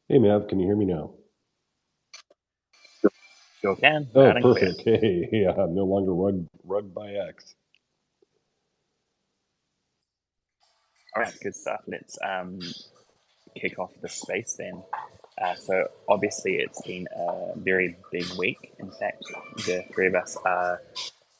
Hey Mav, can you hear me now? Sure can, Oh, loud and clear. perfect. Hey, yeah, I'm no longer rugged by X. All right, good stuff. Let's kick off the space then. So obviously it's been a very big week. In fact, the three of us are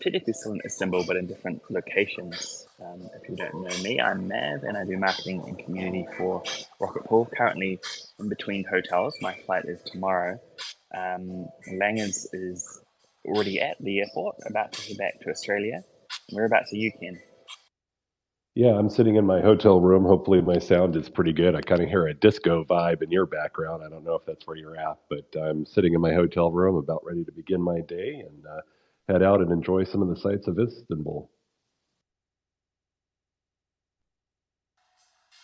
technically still in Istanbul, but in different locations. If you don't know me, I'm Mav, and I do marketing and community for Rocket Pool. Currently in between hotels. My flight is tomorrow. Langers is already at the airport, about to head back to Australia. Whereabouts are you, Ken? Yeah, I'm sitting in my hotel room. Hopefully my sound is pretty good. I kind of hear a disco vibe in your background. I don't know if that's where you're at, but I'm sitting in my hotel room about ready to begin my day and head out and enjoy some of the sights of Istanbul.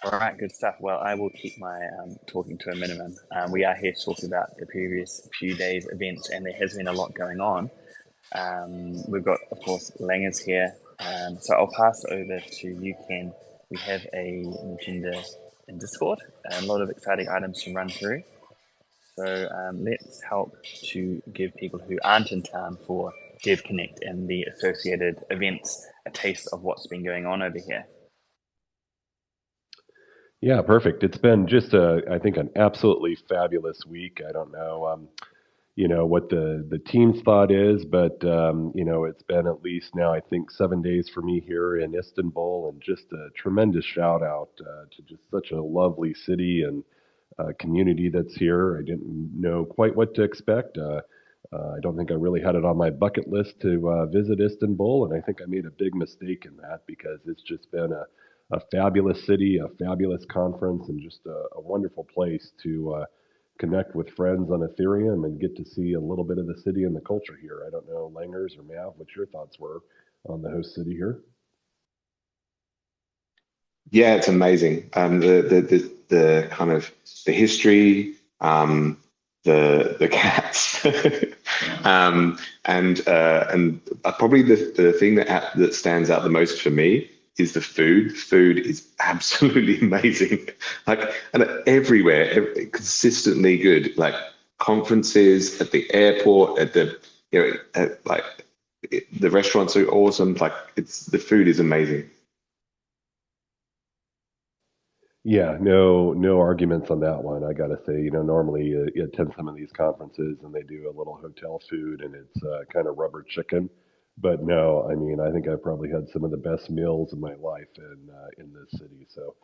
All right, good stuff. Well, I will keep my talking to a minimum. We are here to talk about the previous few days' events, and there has been a lot going on. We've got, of course, Langers here. So I'll pass over to you, Ken. We have an agenda in Discord, a lot of exciting items to run through. So let's help to give people who aren't in town for DevConnect and the associated events a taste of what's been going on over here. Yeah, perfect. It's been just I think, an absolutely fabulous week. I don't know, what the team's thought is, but it's been at least now I think 7 days for me here in Istanbul, and just a tremendous shout out to just such a lovely city and community that's here. I didn't know quite what to expect. I don't think I really had it on my bucket list to visit Istanbul, and I think I made a big mistake in that because it's just been a fabulous city, a fabulous conference, and just a wonderful place to connect with friends on Ethereum and get to see a little bit of the city and the culture here. I don't know, Langers or Mav, what your thoughts were on the host city here. Yeah, it's amazing. The kind of the history, the cats, and probably the thing that stands out the most for me is the food. Food is absolutely amazing, like and everywhere, consistently good. Like conferences at the airport, at the like the restaurants are awesome. Like it's the food is amazing. Yeah, no arguments on that one. I gotta say, normally you attend some of these conferences and they do a little hotel food and it's kind of rubber chicken. But no, I mean, I think I probably had some of the best meals in my life in this city. So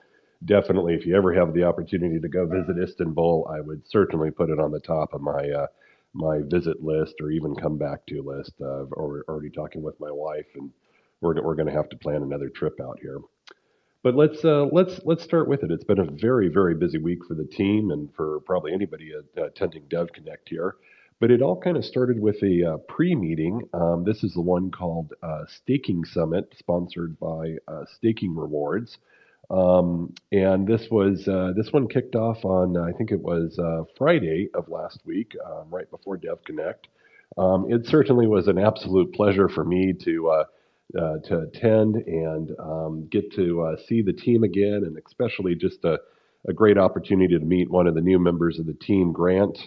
definitely, if you ever have the opportunity to go visit Istanbul, I would certainly put it on the top of my visit list or even come back to list. I've already talking with my wife, and we're going to have to plan another trip out here. But let's start with it. It's been a very busy week for the team and for probably anybody attending Dev Connect here. But it all kind of started with a pre-meeting. This is the one called Staking Summit, sponsored by Staking Rewards. And this one kicked off on, I think it was Friday of last week, right before Dev Connect. It certainly was an absolute pleasure for me to attend and get to see the team again, and especially just a great opportunity to meet one of the new members of the team, Grant.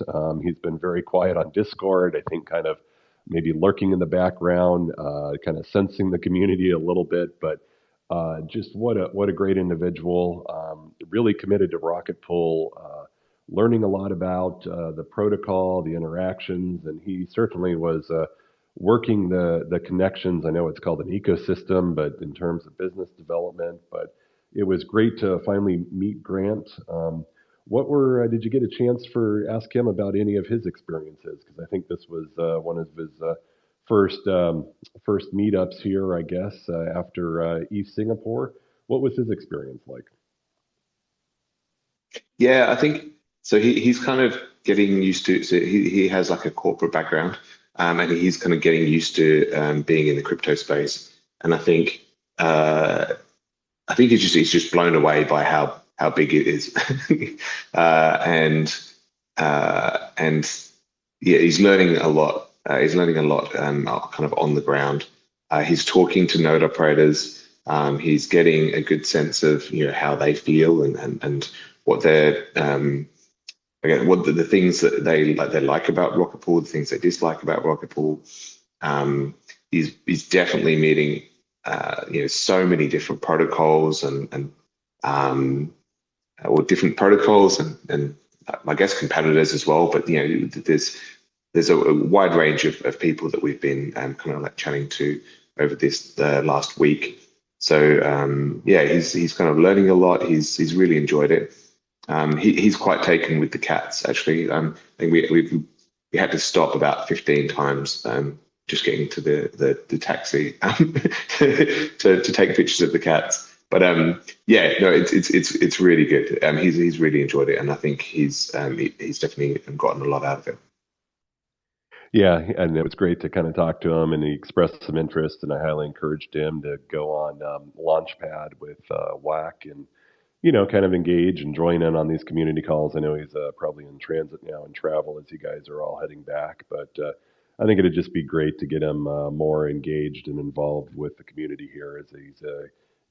He's been very quiet on Discord, I think, kind of maybe lurking in the background, kind of sensing the community a little bit, but just what a great individual. Really committed to Rocket Pool. Learning a lot about the protocol, the interactions, and he certainly was working the connections. I know it's called an ecosystem, but in terms of business development. But it was great to finally meet Grant. What were did you get a chance for ask him about any of his experiences? Because I think this was one of his first first meetups here, I guess, after East Singapore. What was his experience like? Yeah, I think so. He's kind of getting used to. So he has like a corporate background, and he's kind of getting used to being in the crypto space. And uh, I think he's just blown away by how big it is, and yeah, he's learning a lot. He's learning a lot, kind of on the ground. He's talking to node operators. He's getting a good sense of how they feel and what their again, what the things that they like about Rocket Pool, the things they dislike about Rocket Pool. He's definitely meeting so many different protocols and or different protocols and I guess competitors as well. But there's a wide range of people that we've been kind of like chatting to over this last week. So yeah, he's kind of learning a lot. He's really enjoyed it. He's quite taken with the cats actually. I think we had to stop about 15 times just getting to the taxi to take pictures of the cats. But yeah, no, it's really good. He's really enjoyed it, and I think he's definitely gotten a lot out of it. Yeah, and it was great to kind of talk to him, and he expressed some interest, and I highly encouraged him to go on Launchpad with WAC and kind of engage and join in on these community calls. I know he's probably in transit now and travel as you guys are all heading back, but I think it'd just be great to get him more engaged and involved with the community here as he's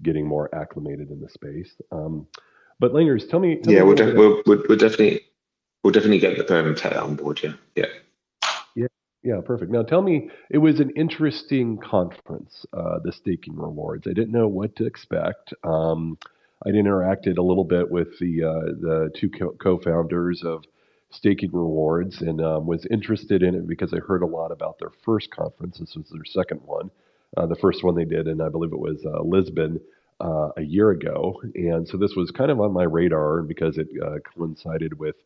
getting more acclimated in the space. But Langers, tell me Yeah, a little bit. we'll definitely get the perm on board. Yeah, yeah. Yeah, yeah, perfect. Now tell me, it was an interesting conference, the staking rewards. I didn't know what to expect. I'd interacted a little bit with the two co-founders of Staking Rewards and was interested in it because I heard a lot about their first conference. This was their second one. The first one they did, and I believe it was Lisbon a year ago. And so this was kind of on my radar because it coincided with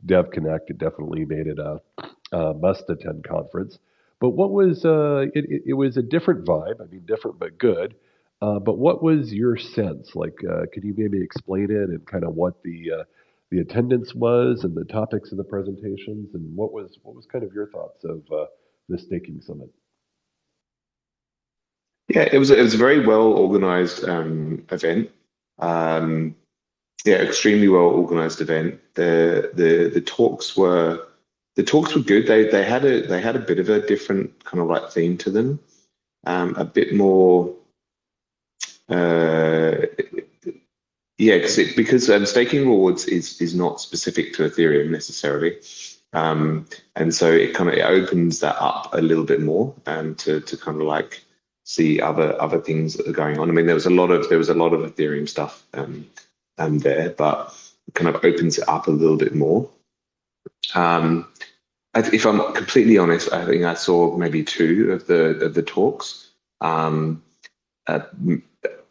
Dev Connect. It definitely made it a must attend conference. But what was it was a different vibe. I mean, different but good. But what was your sense? Like, could you maybe explain it and kind of what the attendance was and the topics of the presentations, and what was kind of your thoughts of the staking summit? Yeah, it was a very well organized event. Um, yeah, extremely well organized event. The talks were good. They had a bit of a different kind of like theme to them. A bit more uh, yeah, because staking rewards is not specific to Ethereum necessarily. And so it opens that up a little bit more to kind of like see other things that are going on. I mean, there was a lot of Ethereum stuff there, but it kind of opens it up a little bit more. Um, if I'm completely honest, I think I saw maybe two of the talks. Um, uh,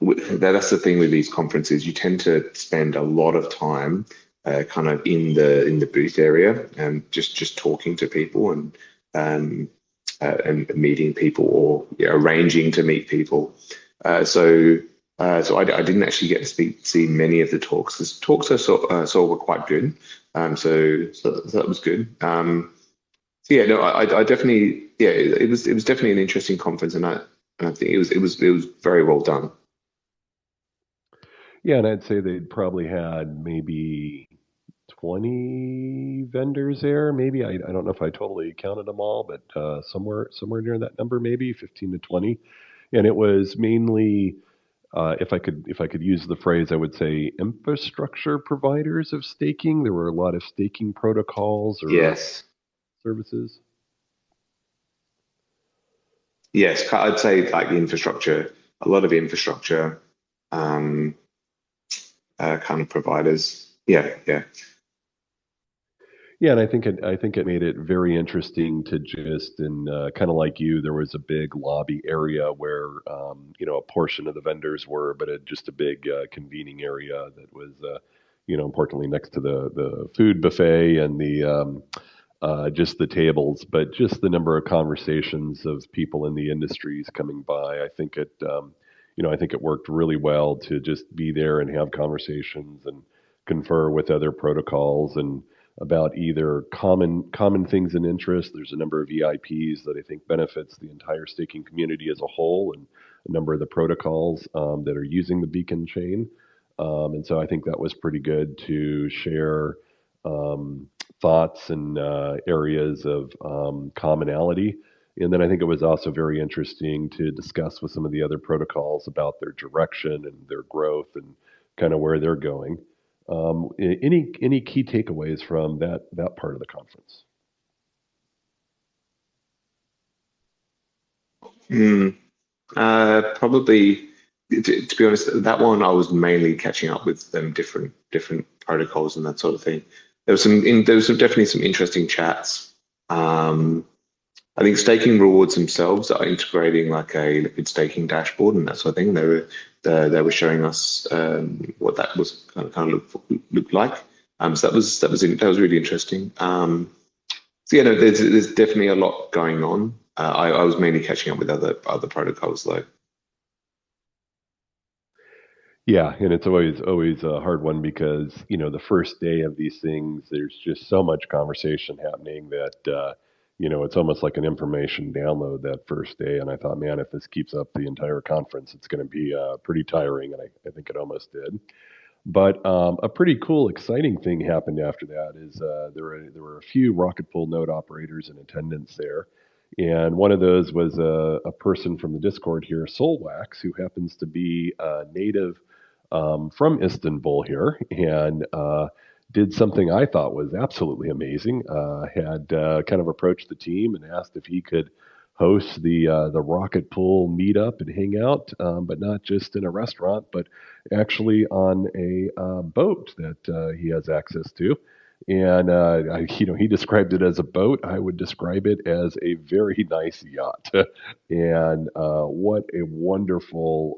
that's the thing with these conferences. You tend to spend a lot of time kind of in the booth area and just talking to people um, and meeting people or arranging to meet people. So I didn't actually get to see many of the talks. The talks I saw were quite good. So that was good. So yeah, no, I definitely, yeah, it was definitely an interesting conference, and I think it was very well done. Yeah, and I'd say they probably had maybe 20 vendors there. Maybe I don't know if I totally counted them all, but somewhere near that number, maybe 15 to 20. And it was mainly, if I could use the phrase, I would say infrastructure providers of staking. There were a lot of staking protocols or Yes, services. yes, I'd say like infrastructure, a lot of infrastructure um, kind of providers. Yeah, yeah, Yeah, and I think it made it very interesting to just and kind of like you, there was a big lobby area where a portion of the vendors were, but just a big convening area that was importantly next to the food buffet and the just the tables, but just the number of conversations of people in the industries coming by. I think it worked really well to just be there and have conversations and confer with other protocols and about either common things in interest. There's a number of EIPs that I think benefits the entire staking community as a whole, and a number of the protocols that are using the beacon chain. And so I think that was pretty good to share um, thoughts and areas of commonality. And then I think it was also very interesting to discuss with some of the other protocols about their direction and their growth and kind of where they're going. Any key takeaways from that part of the conference? Mm, probably, to be honest, that one I was mainly catching up with different protocols and that sort of thing. There was definitely some interesting chats. Um, I think staking rewards themselves are integrating like a liquid staking dashboard and that sort of thing. They were showing us what that was kind of looked like. So that was really interesting. So yeah, no, there's definitely a lot going on. I was mainly catching up with other protocols though. Yeah, and it's always a hard one because the first day of these things, there's just so much conversation happening that it's almost like an information download that first day. And I thought, man, if this keeps up the entire conference, it's going to be pretty tiring, and I think it almost did. But a pretty cool, exciting thing happened after that is there were a few rocket pool node operators in attendance there, and one of those was a person from the Discord here, Solwax, who happens to be a native from Istanbul here, and did something I thought was absolutely amazing. Had kind of approached the team and asked if he could host the rocket pool meetup and hang out, but not just in a restaurant, but actually on a boat that he has access to. And he described it as a boat. I would describe it as a very nice yacht. And what a wonderful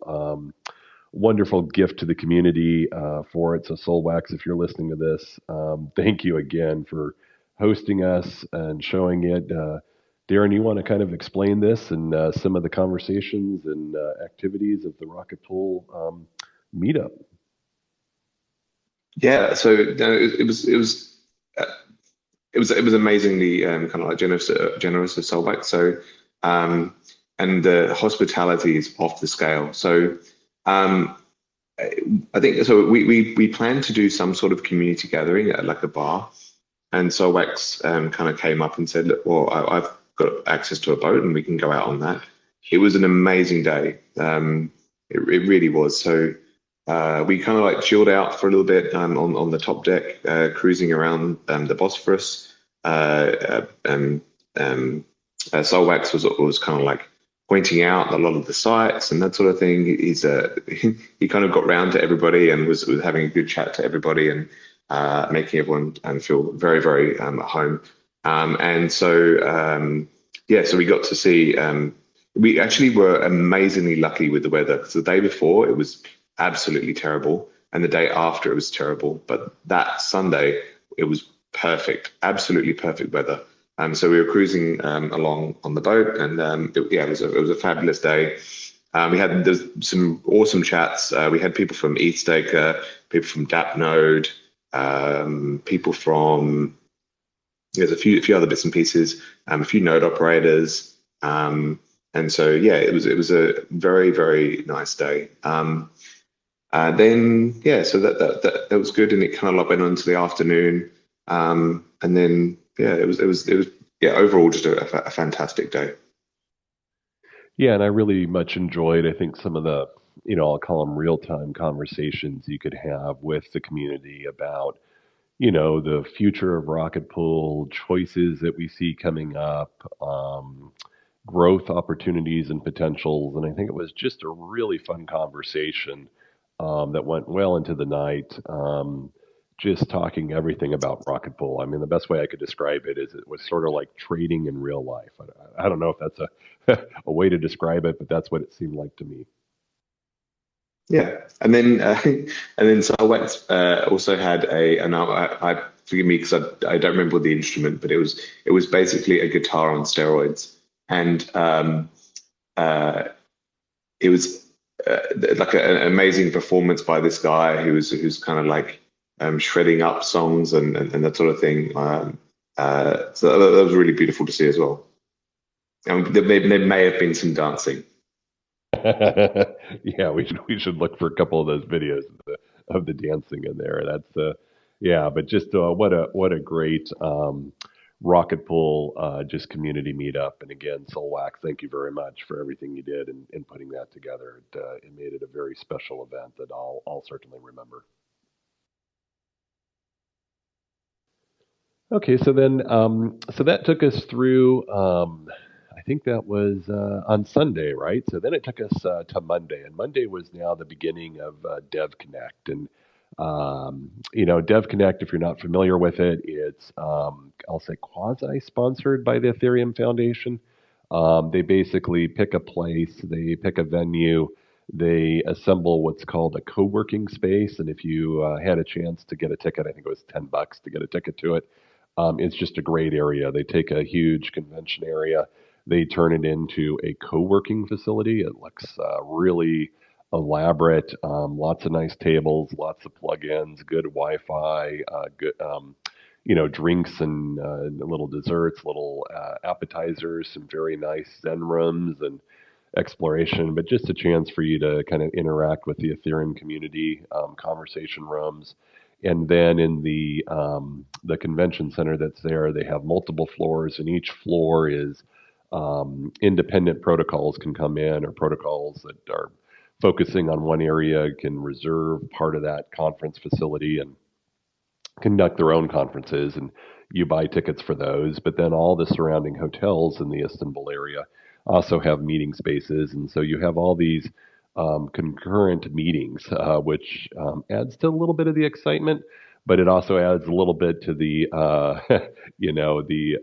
gift to the community for it. So Soulwax, if you're listening to this, thank you again for hosting us and showing it. Darren, you want to kind of explain this and some of the conversations and activities of the Rocket Pool meetup? Yeah, so no, uh, it was amazingly kind of like generous of Solvac. So um, and the hospitality is off the scale. So um, I think so. We plan to do some sort of community gathering at like a bar, and Solvax kind of came up and said, "Look, well, I've got access to a boat, and we can go out on that." It was an amazing day. It really was. So. We kind of like chilled out for a little bit on the top deck, cruising around the Bosphorus. And Solwax was kind of like pointing out a lot of the sites and that sort of thing. He kind of got round to everybody and was having a good chat to everybody and making everyone feel very at home. And so yeah, so we got to see. We actually were amazingly lucky with the weather because the day before it was absolutely terrible, and the day after it was terrible. But that Sunday, it was perfect, absolutely perfect weather. So we were cruising along on the boat, and yeah, it was a fabulous day. There's some awesome chats. We had people from ETHStaker, people from DAppNode, people from there's a few other bits and pieces, a few node operators. And so yeah, it was a very nice day. Then yeah, so that was good, and it kind of like went on to the afternoon, and then yeah, it was yeah, overall just a fantastic day. Yeah, and I really much enjoyed, I think, some of the, I'll call them real time conversations you could have with the community about, the future of Rocket Pool, choices that we see coming up, growth opportunities and potentials. And I think it was just a really fun conversation that went well into the night. Just talking everything about Rocket Pool. I mean, the best way I could describe it is it was sort of like trading in real life. I don't know if that's a way to describe it, but that's what it seemed like to me. Yeah, and then and then so I went also had and I forgive me because I don't remember the instrument, but it was basically a guitar on steroids, and uh, it was like an amazing performance by this guy who's kind of like shredding up songs and that sort of thing. So that was really beautiful to see as well. And there may have been some dancing. Yeah, we should look for a couple of those videos of the dancing in there. That's yeah, but just what a great rocket pool just community meetup. And again, Solwax, thank you very much for everything you did in putting that together. It made it a very special event that I'll certainly remember. Okay, so then, so that took us through. I think that was on Sunday, right? So then it took us to Monday, and Monday was now the beginning of Dev Connect, and Dev Connect. If you're not familiar with it, it's I'll say quasi-sponsored by the Ethereum Foundation. They basically pick a place, they pick a venue, they assemble what's called a co-working space, and if you had a chance to get a ticket, I think it was $10 to get a ticket to it. It's just a great area. They take a huge convention area, they turn it into a co-working facility. It looks really elaborate. Lots of nice tables, lots of plugins, good Wi-Fi, good drinks and little desserts, little appetizers, some very nice Zen rooms and exploration. But just a chance for you to kind of interact with the Ethereum community, conversation rooms. And then in the convention center that's there, they have multiple floors, and each floor is independent protocols can come in, or protocols that are focusing on one area can reserve part of that conference facility and conduct their own conferences, and you buy tickets for those. But then all the surrounding hotels in the Istanbul area also have meeting spaces, and so you have all these concurrent meetings, which adds to a little bit of the excitement, but it also adds a little bit to the the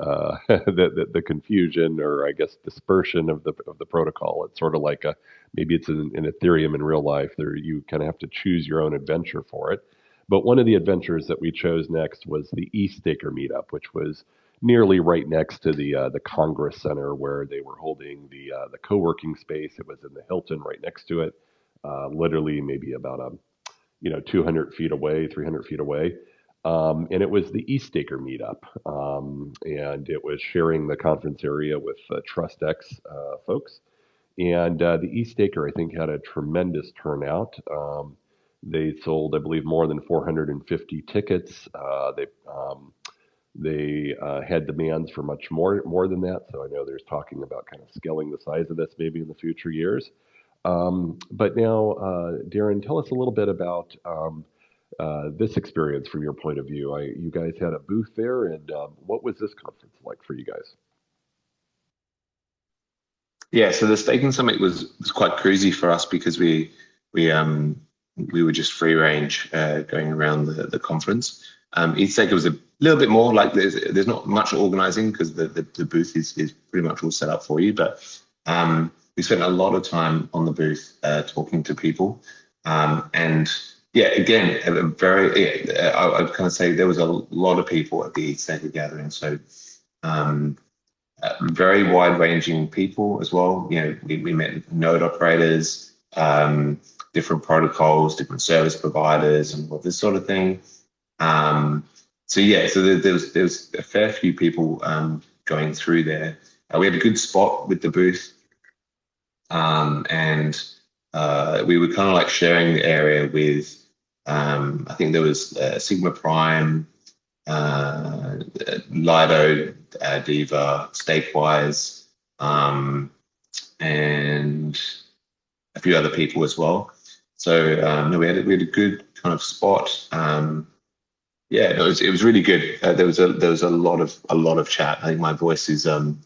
confusion, or I guess dispersion of the protocol. It's sort of like a maybe it's in Ethereum in real life. There you kind of have to choose your own adventure for it. But one of the adventures that we chose next was the eStaker meetup, which was nearly right next to the Congress Center where they were holding the co-working space. It was in the Hilton right next to it, literally maybe about 200 feet away, 300 feet away. And it was the eStaker meetup, and it was sharing the conference area with TrustX folks. And the eStaker, I think, had a tremendous turnout. They sold, I believe, more than 450 tickets. They had demands for much more than that. So I know there's talking about kind of scaling the size of this maybe in the future years. But now, Darren, tell us a little bit about this experience from your point of view. You guys had a booth there, and what was this conference like for you guys? Yeah, so the staking summit was quite cruisy for us because we were just free range going around the conference. Each staker was a little bit more like there's not much organizing because the booth is pretty much all set up for you, but we spent a lot of time on the booth talking to people, and yeah, again, I'd kind of say there was a lot of people at the East Staker gathering, so very wide-ranging people as well. We met node operators, different protocols, different service providers, and all this sort of thing. So there was a fair few people going through there. We had a good spot with the booth, and we were kind of like sharing the area with. I think there was Sigma Prime, Lido, Diva, Stakewise, and a few other people as well. So no, we had a good kind of spot. It was really good. There was a lot of chat. I think my voice is going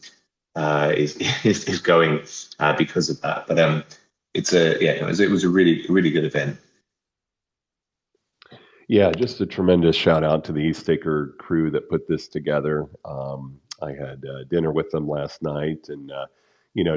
because of that. But it was a really good event. Yeah, just a tremendous shout out to the eStaker crew that put this together. I had dinner with them last night, and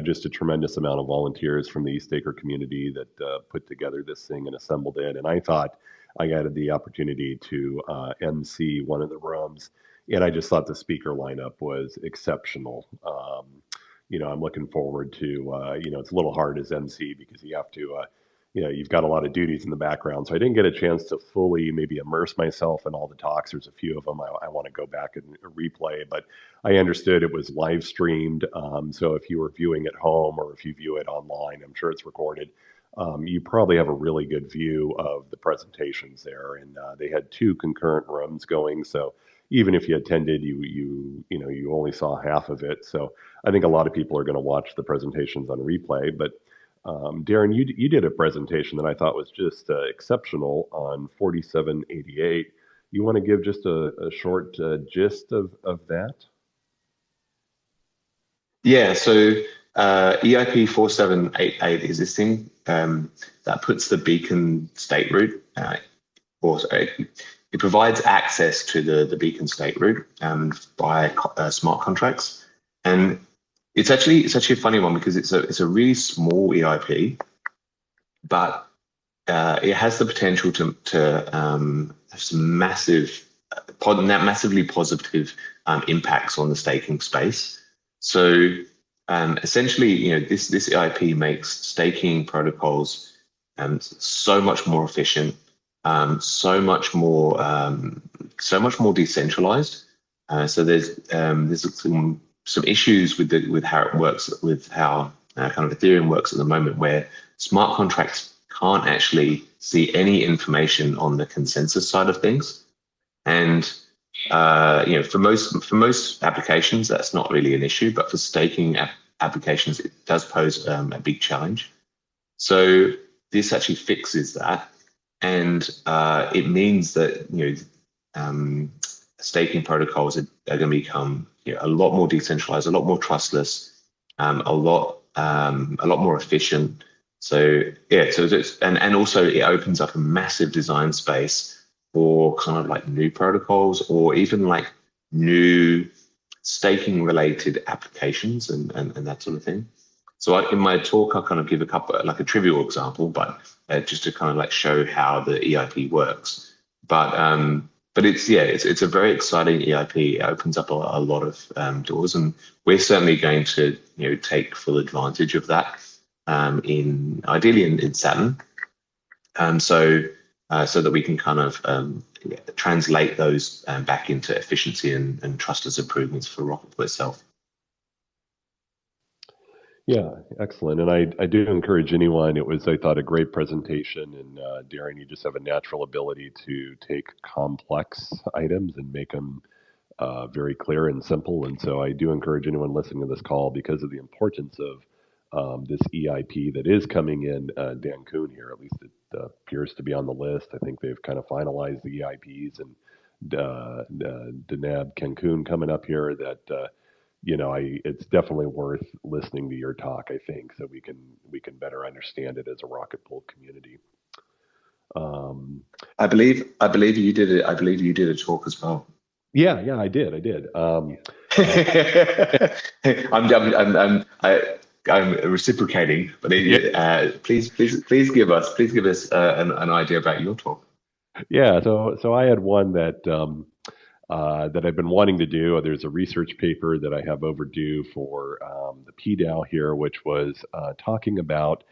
just a tremendous amount of volunteers from the eStaker community that put together this thing and assembled it. And I thought I got the opportunity to MC one of the rooms, and I just thought the speaker lineup was exceptional. I'm looking forward to, it's a little hard as MC because you have to you've got a lot of duties in the background. So I didn't get a chance to fully maybe immerse myself in all the talks. There's a few of them I want to go back and replay, but I understood it was live streamed. So if you were viewing at home or if you view it online, I'm sure it's recorded. You probably have a really good view of the presentations there. And they had two concurrent rooms going. So even if you attended, you only saw half of it. So I think a lot of people are going to watch the presentations on replay, but Darren, you did a presentation that I thought was just exceptional on 4788. You want to give just a short gist of that? Yeah, so EIP 4788 is this thing that puts the beacon state root, or it provides access to the beacon state root by smart contracts, and it's actually a funny one because it's a really small EIP, but it has the potential to have some massively positive impacts on the staking space. So essentially, this EIP makes staking protocols so much more efficient, so much more decentralized. So there's some issues with how it works, with how kind of Ethereum works at the moment, where smart contracts can't actually see any information on the consensus side of things. And for most applications, that's not really an issue, but for staking applications, it does pose a big challenge. So this actually fixes that, and it means that staking protocols are going to become a lot more decentralized, a lot more trustless, a lot more efficient. So yeah, and also it opens up a massive design space for kind of like new protocols, or even like new staking related applications and that sort of thing. So in my talk, I'll kind of give a couple, like a trivial example, but just to kind of like show how the EIP works. But it's a very exciting EIP. It opens up a lot of doors, and we're certainly going to take full advantage of that ideally in Saturn, so that we can kind of translate those back into efficiency and trustless improvements for Rocket itself. Yeah, excellent. And I do encourage anyone. It was, I thought, a great presentation. And Darren, you just have a natural ability to take complex items and make them very clear and simple. And so I do encourage anyone listening to this call, because of the importance of this EIP that is coming in Cancun here. At least it appears to be on the list. I think they've kind of finalized the EIPs, and Denab Cancun coming up here. That it's definitely worth listening to your talk, I think, so we can better understand it as a Rocket Pool community. I believe you did it. I believe you did a talk as well. Yeah, I did. I'm reciprocating, but please give us an idea about your talk. Yeah, so I had one that that I've been wanting to do. There's a research paper that I have overdue for the PDAO here, which was talking about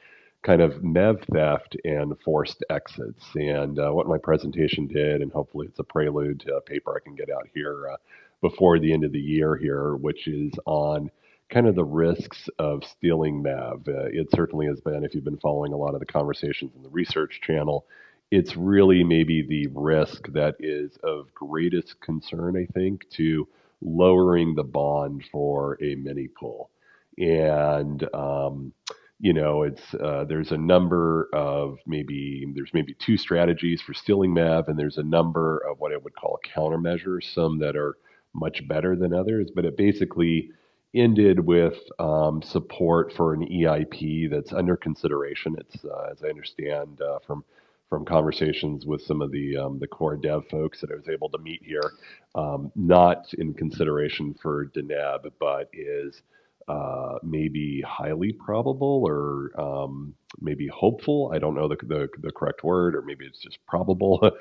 kind of MEV theft and forced exits. And what my presentation did, and hopefully it's a prelude to a paper I can get out here before the end of the year here, which is on kind of the risks of stealing MEV. It certainly has been, if you've been following a lot of the conversations in the research channel, it's really maybe the risk that is of greatest concern, I think, to lowering the bond for a mini pool. And it's there's a number of there's maybe two strategies for stealing MEV, and there's a number of what I would call countermeasures, some that are much better than others. But it basically ended with support for an EIP that's under consideration. It's as I understand from conversations with some of the core dev folks that I was able to meet here, not in consideration for Deneb, but is maybe highly probable, or maybe hopeful. I don't know the correct word, or maybe it's just probable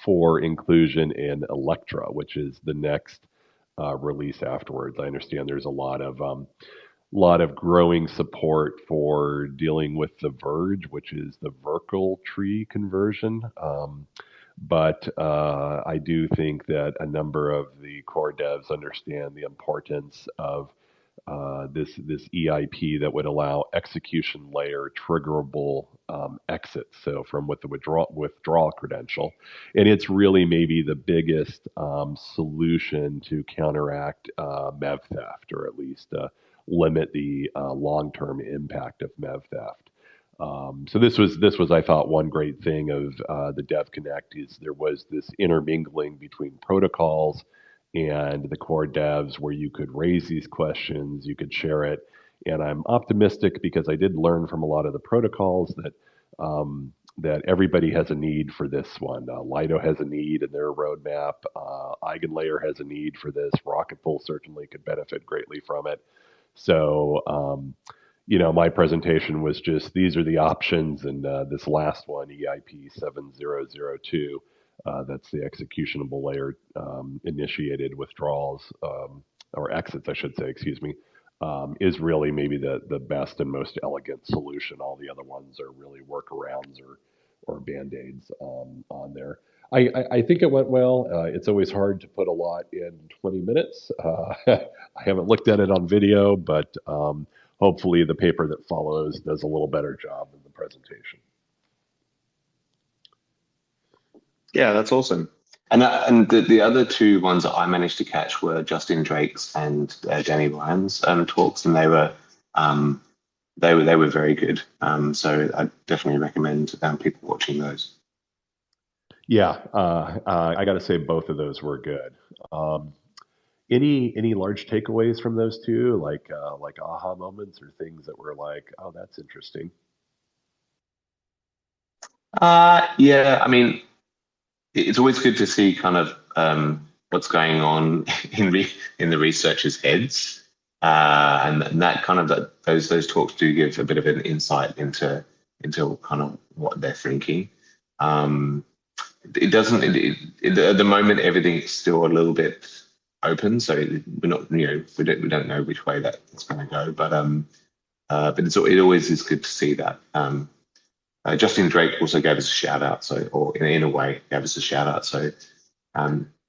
for inclusion in Electra, which is the next release afterwards. I understand there's a lot of growing support for dealing with the Verge, which is the Verkle tree conversion. But I do think that a number of the core devs understand the importance of this EIP that would allow execution layer triggerable exits. So from with the withdrawal credential, and it's really maybe the biggest solution to counteract MEV theft, or at least limit the long-term impact of MEV theft. So this was I thought one great thing of the Dev Connect is there was this intermingling between protocols and the core devs where you could raise these questions, you could share it, and I'm optimistic because I did learn from a lot of the protocols that that everybody has a need for this one. Lido has a need in their roadmap. Eigenlayer has a need for this. Rocket Pool certainly could benefit greatly from it. So, my presentation was just these are the options, and this last one, EIP 7002, that's the executionable layer initiated withdrawals or exits, I should say, excuse me, is really maybe the best and most elegant solution. All the other ones are really workarounds or band-aids on there. I think it went well. It's always hard to put a lot in 20 minutes. I haven't looked at it on video, but hopefully the paper that follows does a little better job than the presentation. Yeah, that's awesome. And the other two ones that I managed to catch were Justin Drake's and Danny Ryan's talks, and they were very good. So I definitely recommend people watching those. Yeah, I got to say both of those were good. Any large takeaways from those two, like aha moments or things that were like, oh, that's interesting? Yeah, I mean, it's always good to see kind of what's going on in the researchers' heads, and that kind of those talks do give a bit of an insight into kind of what they're thinking. It doesn't at the moment everything's still a little bit open, so we're not we don't know which way that's going to go, but it always is good to see that. Justin Drake also gave us a shout out, or in a way gave us a shout out, so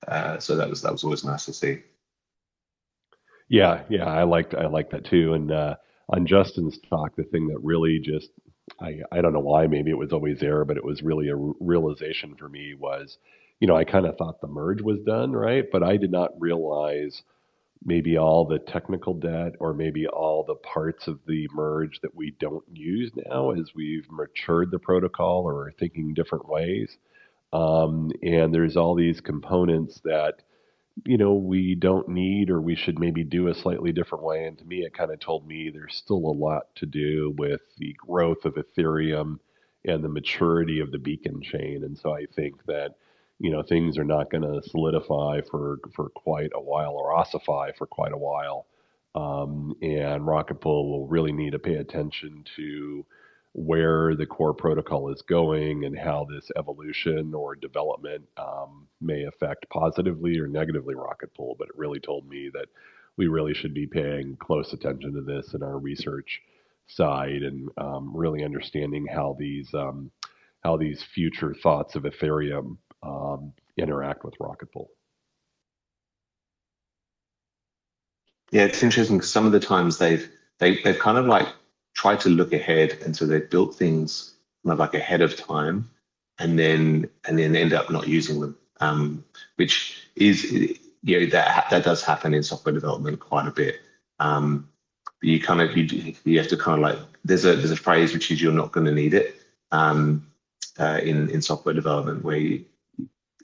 that was always nice to see. Yeah, I liked that too. And on Justin's talk, the thing that really just I don't know why, maybe it was always there, but it was really a realization for me was, I kind of thought the merge was done, right? But I did not realize maybe all the technical debt or maybe all the parts of the merge that we don't use now as we've matured the protocol or are thinking different ways. And there's all these components that we don't need or we should maybe do a slightly different way. And to me, it kind of told me there's still a lot to do with the growth of Ethereum and the maturity of the beacon chain. And so I think that, things are not going to solidify for quite a while or ossify for quite a while. And Rocket Pool will really need to pay attention to where the core protocol is going and how this evolution or development may affect positively or negatively Rocket Pool. But it really told me that we really should be paying close attention to this in our research side and really understanding how these future thoughts of Ethereum interact with Rocket Pool. Yeah, it's interesting because some of the times they've kind of like tried to look ahead, and so they've built things kind of like ahead of time, and then end up not using them, which is that does happen in software development quite a bit. You kind of you have to kind of like there's a phrase which is you're not going to need it in software development where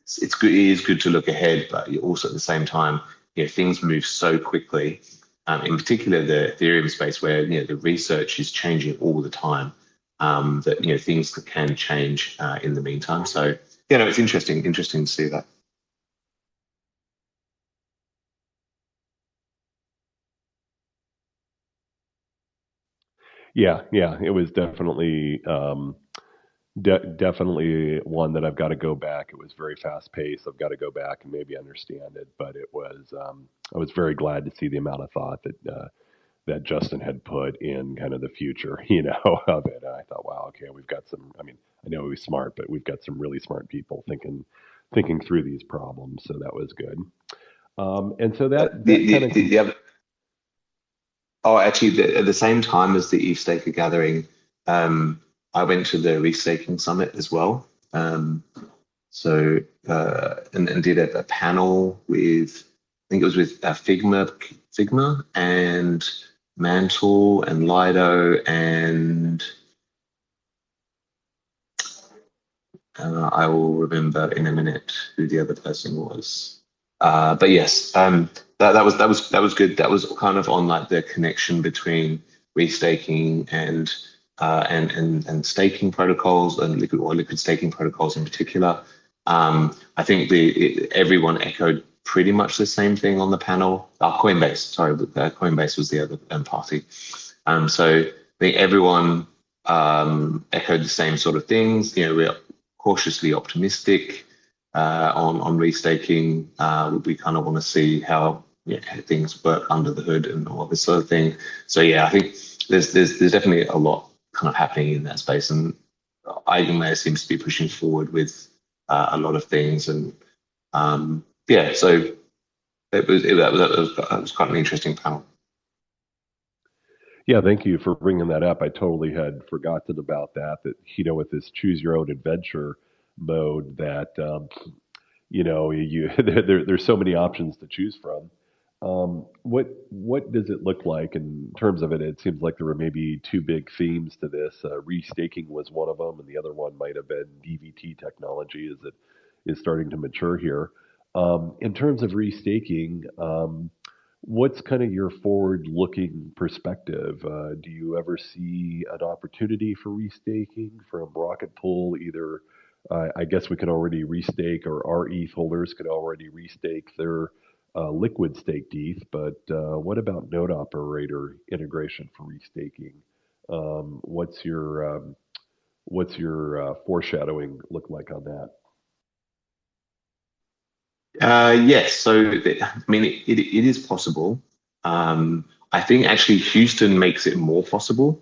it's good. It is good to look ahead, but you also at the same time, things move so quickly. In particular, the Ethereum space, where the research is changing all the time, that things can change in the meantime. So it's interesting to see that. Yeah, it was definitely definitely one that I've got to go back. It was very fast paced. I've got to go back and maybe understand it, but it was I was very glad to see the amount of thought that Justin had put in kind of the future, of it. And I thought, wow, okay, we've got some. I mean, I know he's smart, but we've got some really smart people thinking through these problems. So that was good. And so that kind of the other. Oh, actually, at the same time as the ETH Staker gathering, I went to the restaking summit as well. So and did a panel with, I think it was with Figma and Mantle and Lido and I will remember in a minute who the other person was. But yes, that was good. That was kind of on like the connection between restaking and staking protocols and liquid staking protocols in particular. I think everyone echoed pretty much the same thing on the panel. Coinbase, sorry, Coinbase was the other party. So I think everyone echoed the same sort of things. We're cautiously optimistic on restaking. We kind of want to see how things work under the hood and all this sort of thing. So yeah, I think there's definitely a lot kind of happening in that space, and Eigenlayer seems to be pushing forward with a lot of things, and yeah, so that was quite an interesting panel. Yeah, thank you for bringing that up. I totally had forgotten about that. That with this choose your own adventure mode, that you there's so many options to choose from. What does it look like in terms of it? It seems like there were maybe two big themes to this. Restaking was one of them, and the other one might have been DVT technology as it is starting to mature here. In terms of restaking, what's kind of your forward-looking perspective? Do you ever see an opportunity for restaking from Rocket Pool? Either, I guess we can already restake, or our ETH holders could already restake their liquid staked ETH. But what about node operator integration for restaking? What's your foreshadowing look like on that? Yes, so I mean, it is possible. I think actually Houston makes it more possible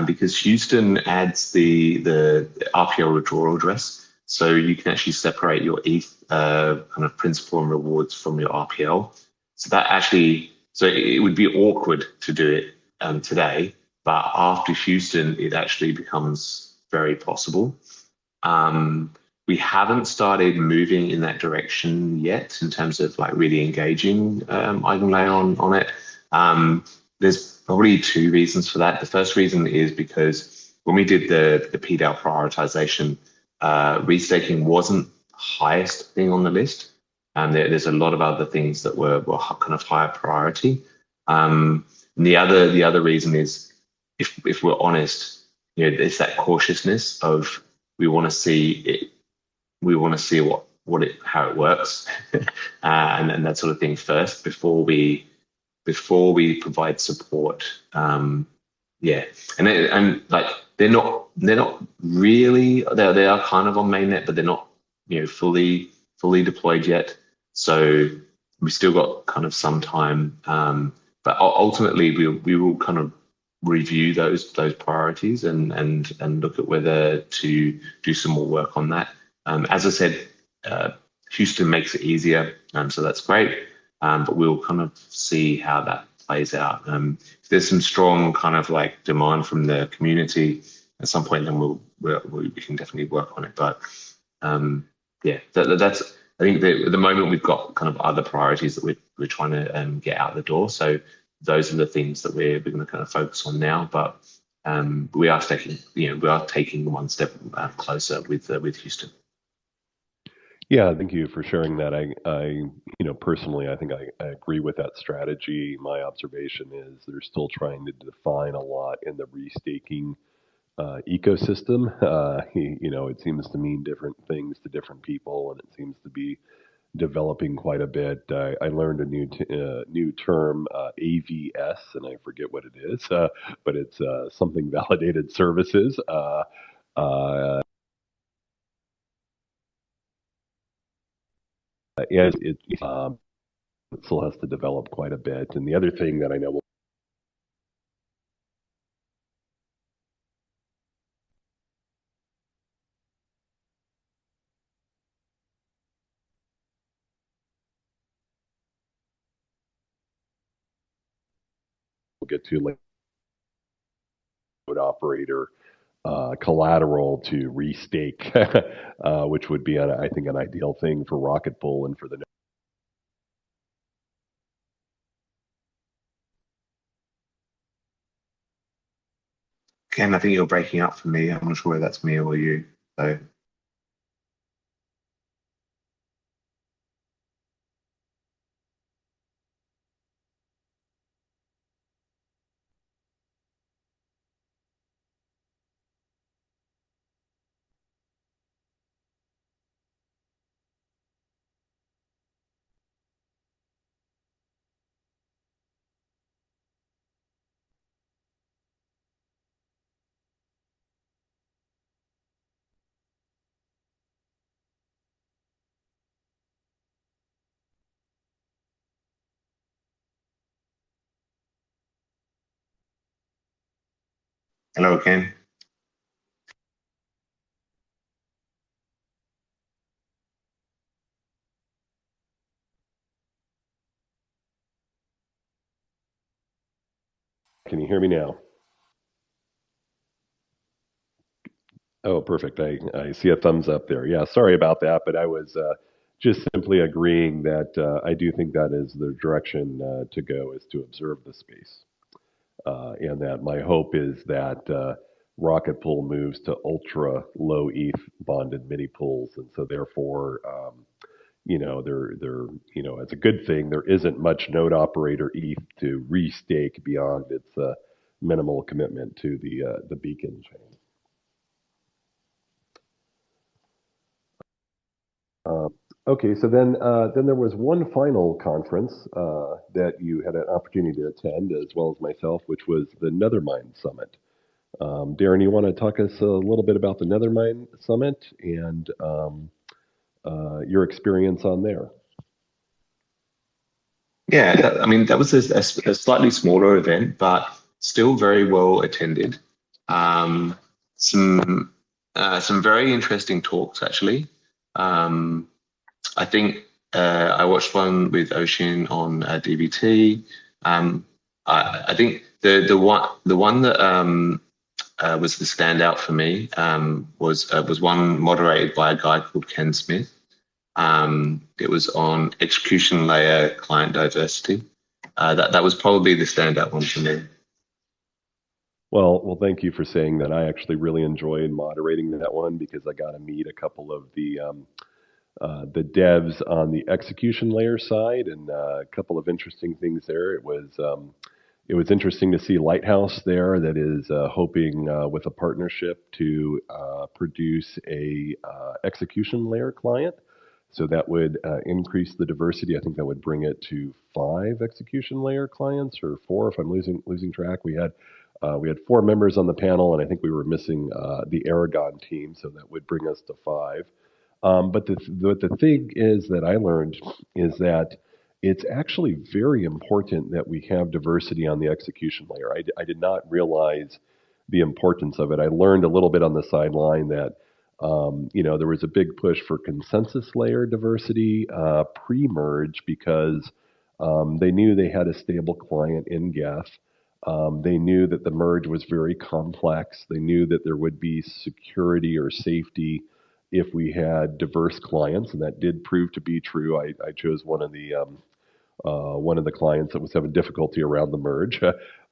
because Houston adds the RPL withdrawal address, so you can actually separate your ETH kind of principal and rewards from your RPL. So it would be awkward to do it today, but after Houston, it actually becomes very possible. We haven't started moving in that direction yet in terms of like really engaging Eigenlayer on it. There's probably two reasons for that. The first reason is because when we did the PDAL prioritization, restaking wasn't highest thing on the list. And there's a lot of other things that were kind of higher priority. And the other reason is if we're honest, it's that cautiousness of we want to see it, we want to see how it works, and that sort of thing first before we provide support. Yeah, and like they're not really, they are kind of on mainnet, but they're not fully deployed yet. So we still got kind of some time, but ultimately we will kind of review those priorities and look at whether to do some more work on that. As I said, Houston makes it easier, so that's great. But we'll kind of see how that plays out. If there's some strong kind of like demand from the community at some point, then we can definitely work on it. But yeah, that's I think at the moment we've got kind of other priorities that we're trying to get out the door. So those are the things that we're going to kind of focus on now. But we are taking one step closer with Houston. Yeah, thank you for sharing that. Personally, I think I agree with that strategy. My observation is they're still trying to define a lot in the restaking ecosystem. It seems to mean different things to different people, and it seems to be developing quite a bit. I learned a new term, AVS, and I forget what it is, but it's something validated services. Uh, and it still has to develop quite a bit. And the other thing that I know we'll get to later, operator collateral to restake, which would be, I think, an ideal thing for Rocket Pool and for the. Ken, I think you're breaking up for me. I'm not sure whether that's me or you. So Hello, Ken. Can you hear me now? Oh, perfect. I see a thumbs up there. Yeah, sorry about that, but I was just simply agreeing that I do think that is the direction to go, is to observe the space. And that my hope is that Rocket Pool moves to ultra low ETH bonded mini pools. And so therefore, it's a good thing. There isn't much node operator ETH to restake beyond its minimal commitment to the beacon chain. Okay, so then there was one final conference that you had an opportunity to attend, as well as myself, which was the Nethermind Summit. Darren, you want to talk us a little bit about the Nethermind Summit and your experience on there? Yeah, I mean, that was a slightly smaller event, but still very well attended. Um, some very interesting talks, actually. Um, I think I watched one with Ocean on DBT. I think the one that was the standout for me was one moderated by a guy called Ken Smith. It was on execution layer client diversity. That was probably the standout one for me. Well, thank you for saying that. I actually really enjoyed moderating that one because I got to meet a couple of the devs on the execution layer side, and a couple of interesting things there. It was interesting to see Lighthouse there that is hoping with a partnership to produce a execution layer client. So that would increase the diversity. I think that would bring it to 5 execution layer clients, or 4 if I'm losing track. We had 4 members on the panel, and I think we were missing the Aragon team, so that would bring us to 5. But the thing is that I learned is that it's actually very important that we have diversity on the execution layer. I did not realize the importance of it. I learned a little bit on the sideline that there was a big push for consensus layer diversity pre-merge because they knew they had a stable client in Geth. They knew that the merge was very complex. They knew that there would be security or safety if we had diverse clients, and that did prove to be true. I chose one of the clients that was having difficulty around the merge,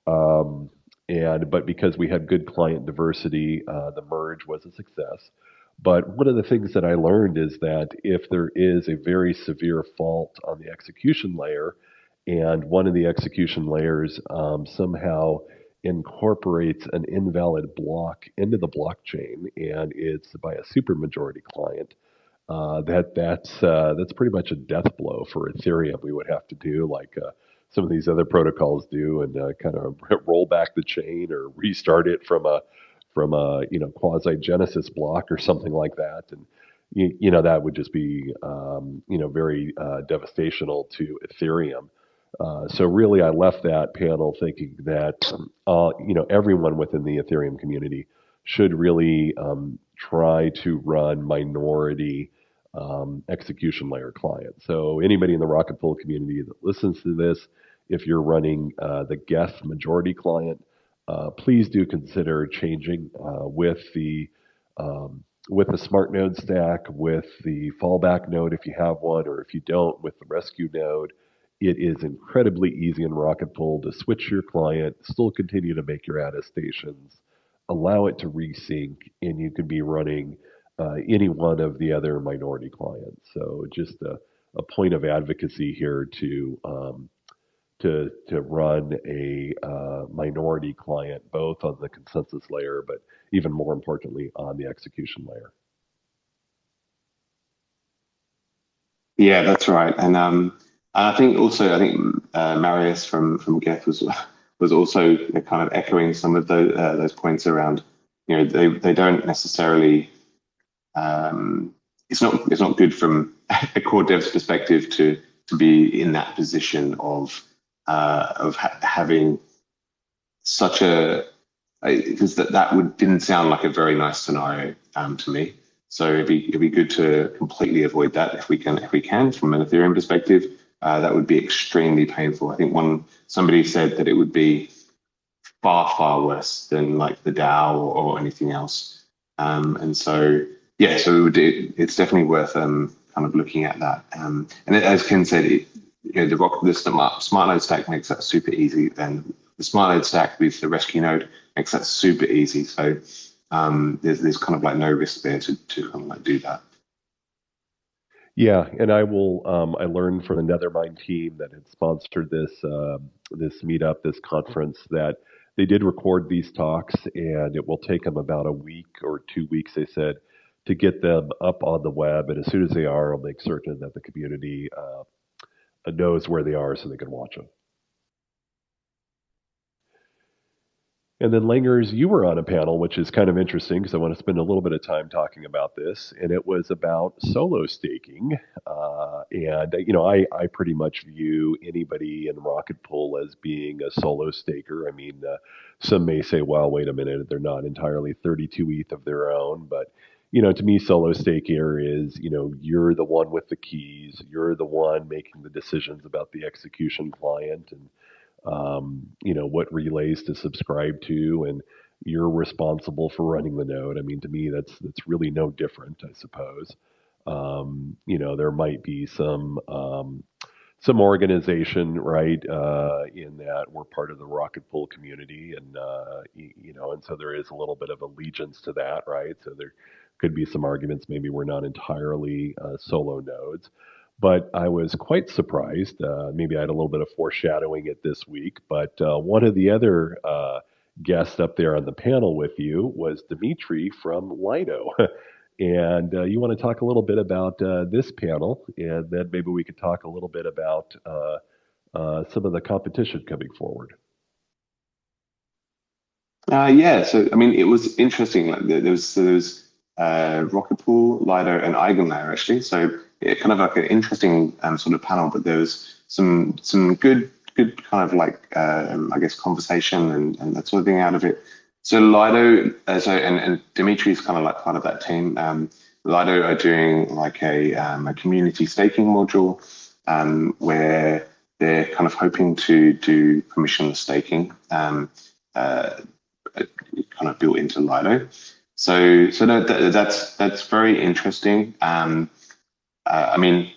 but because we had good client diversity, the merge was a success. But one of the things that I learned is that if there is a very severe fault on the execution layer, and one of the execution layers somehow incorporates an invalid block into the blockchain, and it's by a supermajority client, that's pretty much a death blow for Ethereum. We would have to do like some of these other protocols do, and kind of roll back the chain or restart it from a quasi genesis block or something like that, and that would just be very devastational to Ethereum. So really, I left that panel thinking that everyone within the Ethereum community should really try to run minority execution layer clients. So anybody in the Rocket Pool community that listens to this, if you're running the Geth majority client, please do consider changing with the smart node stack, with the fallback node if you have one, or if you don't, with the rescue node. It is incredibly easy in Rocket Pool to switch your client, still continue to make your attestations, allow it to resync, and you can be running any one of the other minority clients. So just a point of advocacy here to run a minority client, both on the consensus layer, but even more importantly on the execution layer. Yeah, that's right. And I think Marius from Geth was also kind of echoing some of those points around. They don't necessarily. It's not good from a core dev's perspective to be in that position of having such a because that didn't sound like a very nice scenario to me. So it'd be good to completely avoid that if we can from an Ethereum perspective. That would be extremely painful. I think somebody said that it would be far worse than like the DAO or anything else. And so yeah, so it's definitely worth kind of looking at that. And as Ken said, the smart node stack makes that super easy. Then the smart node stack with the rescue node makes that super easy. So there's kind of like no risk there to kind of like do that. Yeah, and I will. I learned from the Nethermind team that had sponsored this meetup, this conference, that they did record these talks, and it will take them about a week or 2 weeks, they said, to get them up on the web. And as soon as they are, I'll make certain that the community knows where they are so they can watch them. And then Langers, you were on a panel, which is kind of interesting because I want to spend a little bit of time talking about this. And it was about solo staking. I pretty much view anybody in Rocket Pool as being a solo staker. I mean, some may say, well, wait a minute, they're not entirely 32 ETH of their own. But, to me, solo staker is, you're the one with the keys. You're the one making the decisions about the execution client and what relays to subscribe to, and you're responsible for running the node. I mean, to me, that's really no different, I suppose. There might be some organization, right, in that we're part of the Rocket Pool community, and so there is a little bit of allegiance to that, right? So there could be some arguments. Maybe we're not entirely solo nodes. But I was quite surprised. Maybe I had a little bit of foreshadowing it this week. But one of the other guests up there on the panel with you was Dimitri from Lido. And you want to talk a little bit about this panel, and then maybe we could talk a little bit about some of the competition coming forward. Yeah, so I mean, it was interesting. Like there was Rocket Pool, Lido, and Eigenlayer actually. So kind of like an interesting sort of panel, but there was some good kind of like I guess conversation and that sort of thing out of it. So Lido, and Dimitri's kind of like part of that team. Lido are doing like a community staking module where they're kind of hoping to do permissionless staking. Kind of built into Lido. So no, that's very interesting. I mean,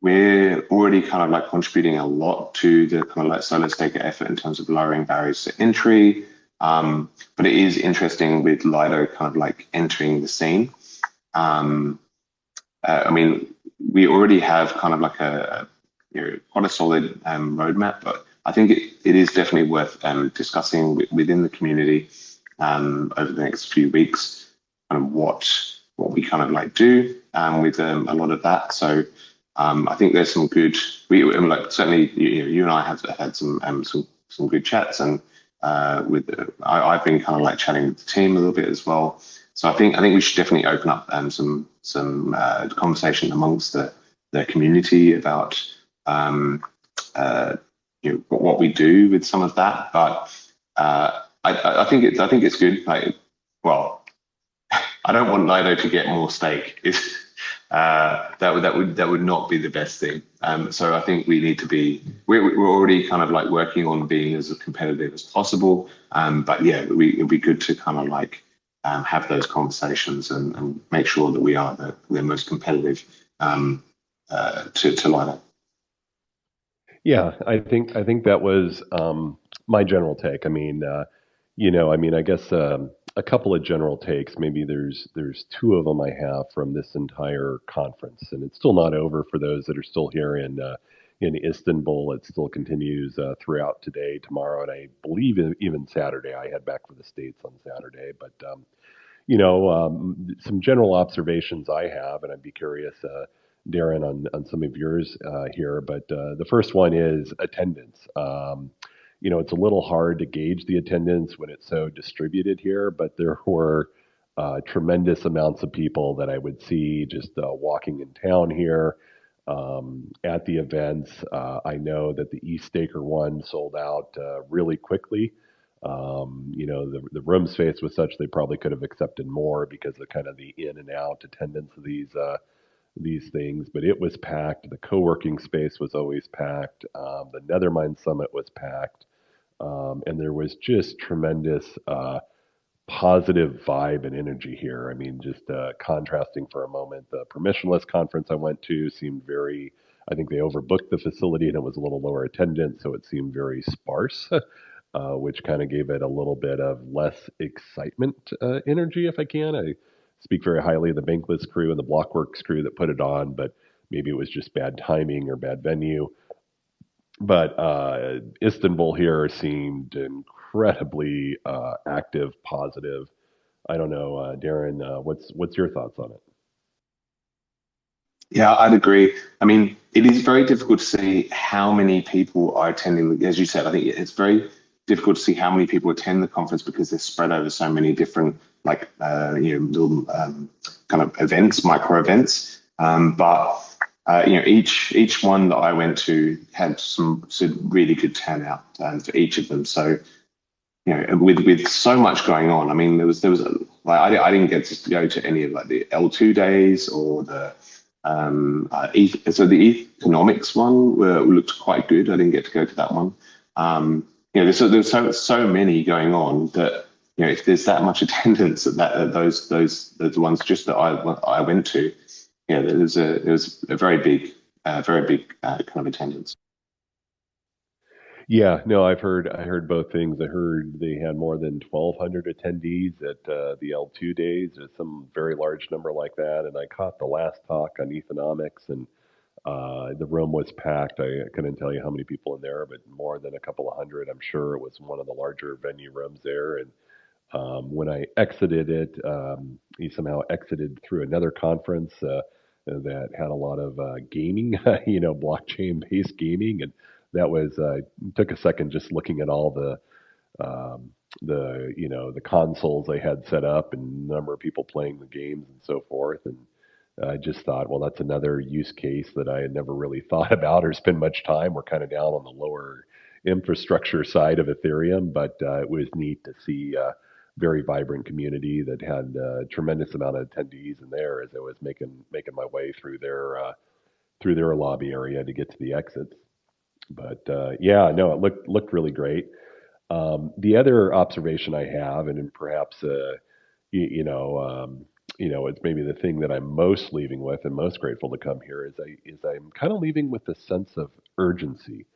we're already kind of like contributing a lot to the kind of like solo staker effort in terms of lowering barriers to entry. But it is interesting with Lido kind of like entering the scene. I mean, we already have kind of like quite a solid roadmap, but I think it is definitely worth discussing within the community over the next few weeks what we kind of like do with a lot of that. So I think there's some good. Like certainly you and I have had some good chats, and I've been kind of like chatting with the team a little bit as well. So I think we should definitely open up some conversation amongst the community about what we do with some of that. But I think it's good. Like, well, I don't want Lido to get more stake. That would not be the best thing. So I think we need to be. We're already kind of like working on being as competitive as possible. But yeah, it'd be good to kind of like have those conversations and make sure that we are the most competitive to Lido. Yeah, I think that was my general take. I mean, I guess a couple of general takes. Maybe there's two of them I have from this entire conference, and it's still not over for those that are still here in Istanbul. It still continues throughout today, tomorrow, and I believe even Saturday. I head back for the States on Saturday, but some general observations I have, and I'd be curious, Darren, on some of yours here. But the first one is attendance. It's a little hard to gauge the attendance when it's so distributed here, but there were tremendous amounts of people that I would see just walking in town here at the events. I know that the eStaker one sold out really quickly. The room space was such they probably could have accepted more because of kind of the in and out attendance of these things. But it was packed. The co-working space was always packed. The Nethermind Summit was packed, and there was just tremendous positive vibe and energy here. I mean, just contrasting for a moment, the permissionless conference I went to seemed very. I think they overbooked the facility and it was a little lower attendance, so it seemed very sparse. Which kind of gave it a little bit of less excitement energy, if I can. I speak very highly of the Bankless crew and the Blockworks crew that put it on, but maybe it was just bad timing or bad venue. But Istanbul here seemed incredibly active, positive. I don't know, Darren. What's your thoughts on it? Yeah, I'd agree. I mean, it is very difficult to see how many people are attending. As you said, I think it's very difficult to see how many people attend the conference because they're spread over so many different, little kind of events, micro events. Each one that I went to had some really good turnout for each of them. So, with so much going on, I mean, there was I didn't get to go to any of like the L2 days or the so the economics one looked quite good. I didn't get to go to that one. There's so many going on that if there's that much attendance at those the ones just that I went to, there was a very big kind of attendance. Yeah, no, I heard both things. I heard they had more than 1,200 attendees at the L2 days. There's some very large number like that. And I caught the last talk on Ethonomics, and the room was packed. I couldn't tell you how many people in there, but more than a couple of hundred. I'm sure it was one of the larger venue rooms there. And when I exited it, he somehow exited through another conference that had a lot of gaming, blockchain-based gaming, and that was took a second just looking at all the consoles they had set up and the number of people playing the games and so forth, and I just thought, well, that's another use case that I had never really thought about or spent much time. We're kind of down on the lower infrastructure side of Ethereum, but it was neat to see a very vibrant community that had a tremendous amount of attendees in there as I was making my way through their lobby area to get to the exits. But yeah, no, it looked really great. The other observation I have, and perhaps it's maybe the thing that I'm most leaving with and most grateful to come here is I'm kind of leaving with a sense of urgency.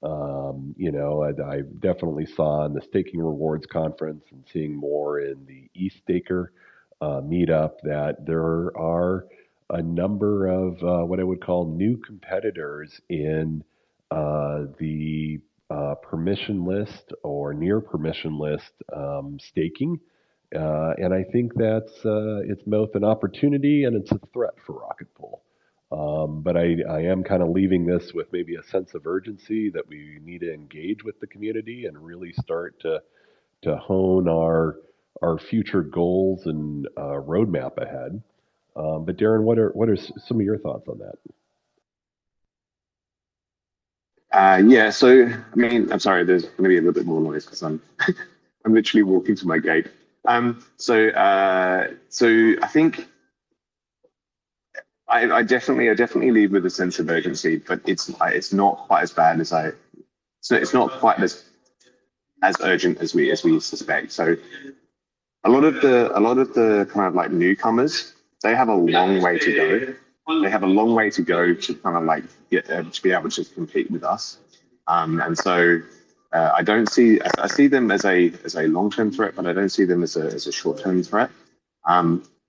I definitely saw in the staking rewards conference and seeing more in the eStaker meetup that there are a number of what I would call new competitors in the permission list or near permission list staking. And I think it's both an opportunity and it's a threat for Rocket Pool. But I am kind of leaving this with maybe a sense of urgency that we need to engage with the community and really start to hone our future goals and roadmap ahead. But Darren, what are some of your thoughts on that? Yeah, so I mean, I'm sorry, there's going to be a little bit more noise because I'm I'm literally walking to my gate. So I think I definitely leave with a sense of urgency, but it's not quite as bad as so it's not quite as urgent as we suspect. So a lot of the kind of like newcomers, they have a long way to go. They have a long way to go to kind of like get to be able to compete with us. And so I see them as a long-term threat, but I don't see them as a short-term threat.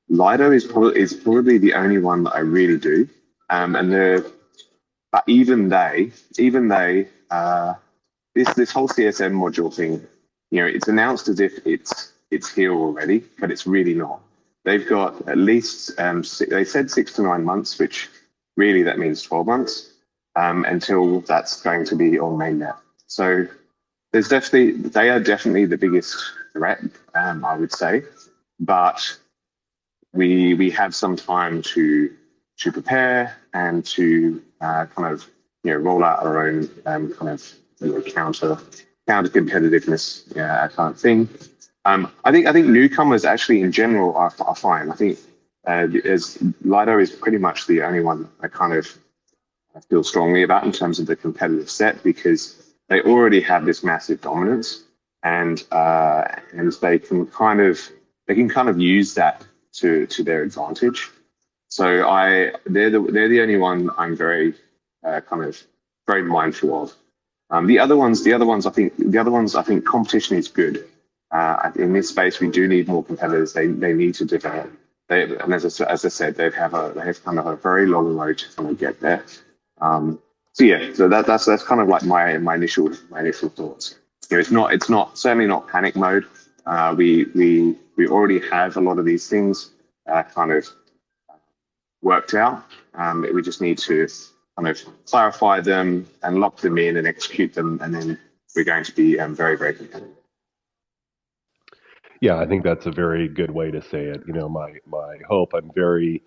Lido is probably the only one that I really do. But even they, this whole CSM module thing, it's announced as if it's here already, but it's really not. They've got at least, they said 6 to 9 months, which really that means 12 months until that's going to be on mainnet. So they are definitely the biggest threat, I would say, but we have some time to prepare and to kind of roll out our own kind of counter counter competitiveness, yeah, kind of thing. I think newcomers actually in general are fine. I think as Lido is pretty much the only one I kind of feel strongly about in terms of the competitive set because they already have this massive dominance and they can kind of use that to their advantage. So they're the only one I'm very kind of very mindful of. The other ones, I think competition is good. In this space, we do need more competitors. They need to develop. And as I said, they have kind of a very long road to kind of get there. So yeah, so that's kind of like my initial thoughts. You know, it's not certainly not panic mode. We already have a lot of these things kind of worked out. We just need to kind of clarify them and lock them in and execute them, and then we're going to be very, very competitive. Yeah, I think that's a very good way to say it. You know, my hope. I'm very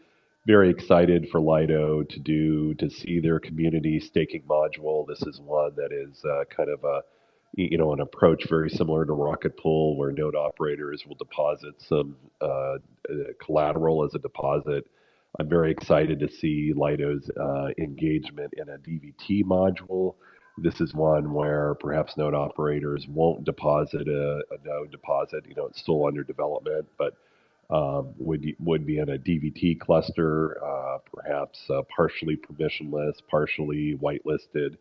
excited for Lido to see their community staking module. This is one that is kind of a an approach very similar to Rocket Pool, where node operators will deposit some collateral as a deposit. I'm very excited to see Lido's engagement in a DVT module. This is one where perhaps node operators won't deposit a node deposit. You know, it's still under development, but would be in a DVT cluster, perhaps partially permissionless, partially whitelisted.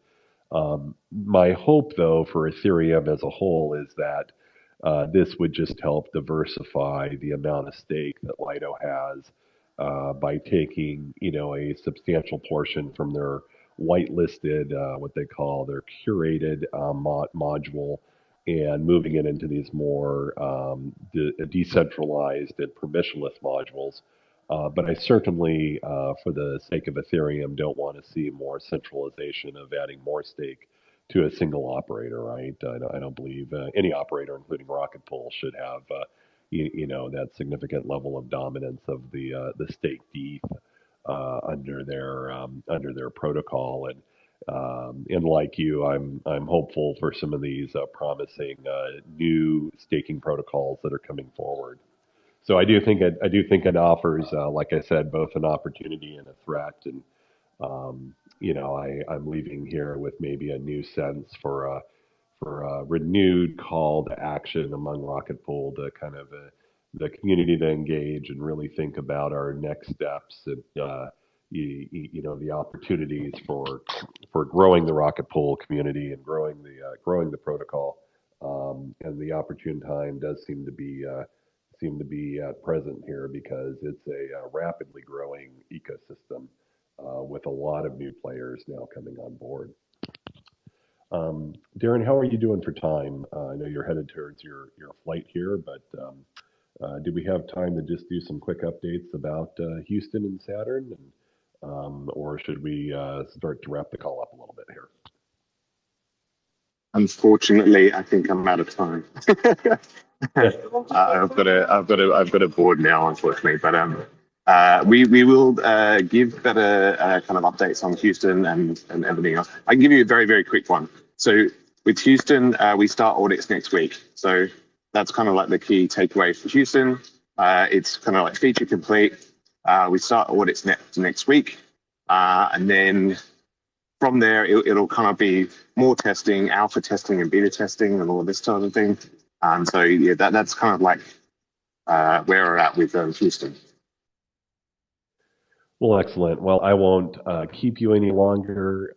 My hope, though, for Ethereum as a whole is that this would just help diversify the amount of stake that Lido has by taking, a substantial portion from their whitelisted, what they call their curated module, and moving it into these more decentralized and permissionless modules. But I certainly, for the sake of Ethereum, don't want to see more centralization of adding more stake to a single operator, right? I don't believe any operator, including Rocket Pool, should have that significant level of dominance of the stake ETH under their protocol. And like you, I'm hopeful for some of these promising new staking protocols that are coming forward. So I do think it offers, like I said, both an opportunity and a threat. And I'm leaving here with maybe a new sense for a renewed call to action among Rocket Pool to kind of the community to engage and really think about our next steps and the opportunities for growing the Rocket Pool community and growing the protocol. And the opportune time does seem to be present here because it's a rapidly growing ecosystem with a lot of new players now coming on board. Darren, how are you doing for time? I know you're headed towards your flight here, but do we have time to just do some quick updates about Houston and Saturn, or should we start to wrap the call up a little bit here? Unfortunately, I think I'm out of time. I've got a board now, unfortunately, but we will give better kind of updates on Houston and everything else. I can give you a very, very quick one. So with Houston, we start audits next week. So that's kind of like the key takeaway for Houston. It's kind of like feature complete. We start audits next week, and then from there, it'll kind of be more testing, alpha testing and beta testing and all this sort of thing. So yeah, that's kind of like where we're at with Houston. Well, excellent. Well, I won't keep you any longer.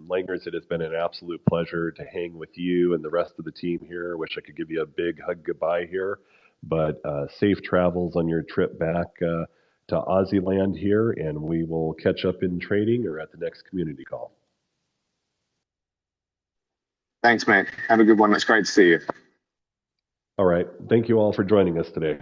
Langers, it has been an absolute pleasure to hang with you and the rest of the team here. Wish I could give you a big hug goodbye here, but safe travels on your trip back to Aussie land here, and we will catch up in trading or at the next community call. Thanks, mate. Have a good one. It's great to see you. All right. Thank you all for joining us today.